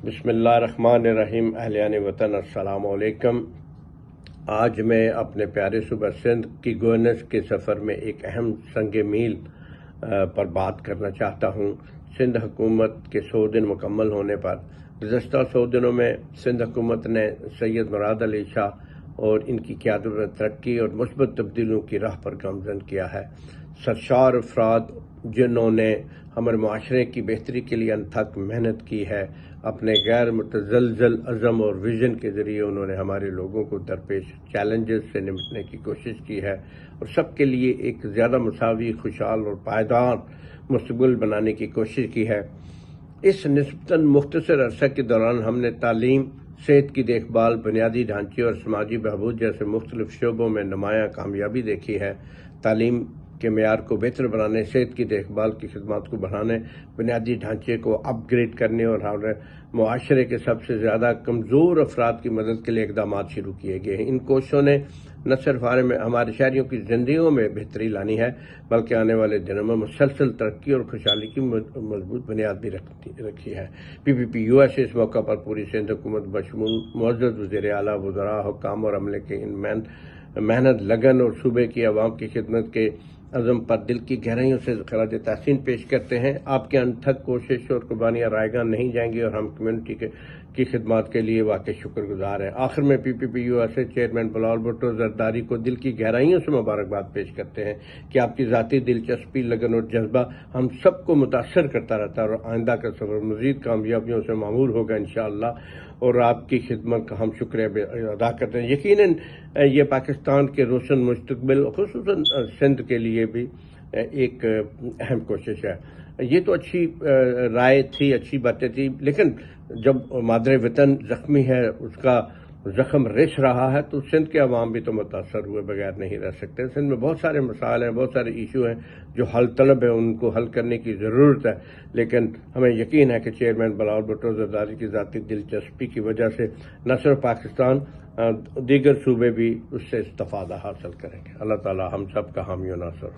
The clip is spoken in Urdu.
بسم اللہ الرحمن الرحیم۔ اہلیان وطن السلام علیکم۔ آج میں اپنے پیارے صوبہ سندھ کی گورننس کے سفر میں ایک اہم سنگ میل پر بات کرنا چاہتا ہوں۔ سندھ حکومت کے 100 دن مکمل ہونے پر گزشتہ 100 دنوں میں سندھ حکومت نے سید مراد علی شاہ اور ان کی قیادت میں ترقی اور مثبت تبدیلیوں کی راہ پر گامزن کیا ہے۔ سرشار افراد جنہوں نے ہمارے معاشرے کی بہتری کے لیے انتھک محنت کی ہے، اپنے غیر متزلزل عزم اور ویژن کے ذریعے انہوں نے ہمارے لوگوں کو درپیش چیلنجز سے نمٹنے کی کوشش کی ہے اور سب کے لیے ایک زیادہ مساوی، خوشحال اور پائیدار مستقبل بنانے کی کوشش کی ہے۔ اس نسبتاً مختصر عرصے کے دوران ہم نے تعلیم، صحت کی دیکھ بھال، بنیادی ڈھانچے اور سماجی بہبود جیسے مختلف شعبوں میں نمایاں کامیابی دیکھی ہے۔ تعلیم کے معیار کو بہتر بنانے، صحت کی دیکھ بھال کی خدمات کو بڑھانے، بنیادی ڈھانچے کو اپ گریڈ کرنے اور معاشرے کے سب سے زیادہ کمزور افراد کی مدد کے لیے اقدامات شروع کیے گئے ہیں۔ ان کوششوں نے نہ صرف ہمارے شہریوں کی زندگیوں میں بہتری لانی ہے بلکہ آنے والے دنوں میں مسلسل ترقی اور خوشحالی کی مضبوط بنیاد بھی رکھی ہے۔ PPP USA اس موقع پر پوری سندھ حکومت بشمول معزز وزیر اعلیٰ، وزراء، حکام اور عملے کے ان محنت، لگن اور صوبے کی عوام کی خدمت کے عزم پر دل کی گہرائیوں سے خراج تحسین پیش کرتے ہیں۔ آپ کے انتھک کوشش اور قربانیاں رائیگاں نہیں جائیں گی اور ہم کمیونٹی کی خدمات کے لیے واقعی شکر گزار ہیں۔ آخر میں PPP USA چیئرمین بلال بھٹو زرداری کو دل کی گہرائیوں سے مبارکباد پیش کرتے ہیں کہ آپ کی ذاتی دلچسپی، لگن اور جذبہ ہم سب کو متاثر کرتا رہتا ہے اور آئندہ کا سفر مزید کامیابیوں سے معمور ہوگا انشاءاللہ، اور آپ کی خدمت کا ہم شکریہ ادا کرتے ہیں۔ یقیناً یہ پاکستان کے روشن مستقبل، خصوصاً سندھ کے لیے بھی ایک اہم کوشش ہے۔ یہ تو اچھی رائے تھی، اچھی باتیں تھی، لیکن جب مادر وطن زخمی ہے، اس کا زخم رچ رہا ہے، تو سندھ کے عوام بھی تو متاثر ہوئے بغیر نہیں رہ سکتے۔ سندھ میں بہت سارے مسائل ہیں، بہت سارے ایشو ہیں جو حل طلب ہے، ان کو حل کرنے کی ضرورت ہے، لیکن ہمیں یقین ہے کہ چیئرمین بلال بھٹو زرداری کی ذاتی دلچسپی کی وجہ سے نہ صرف پاکستان، دیگر صوبے بھی اس سے استفادہ حاصل کریں گے۔ اللہ تعالی ہم سب کا حامی و ناصر۔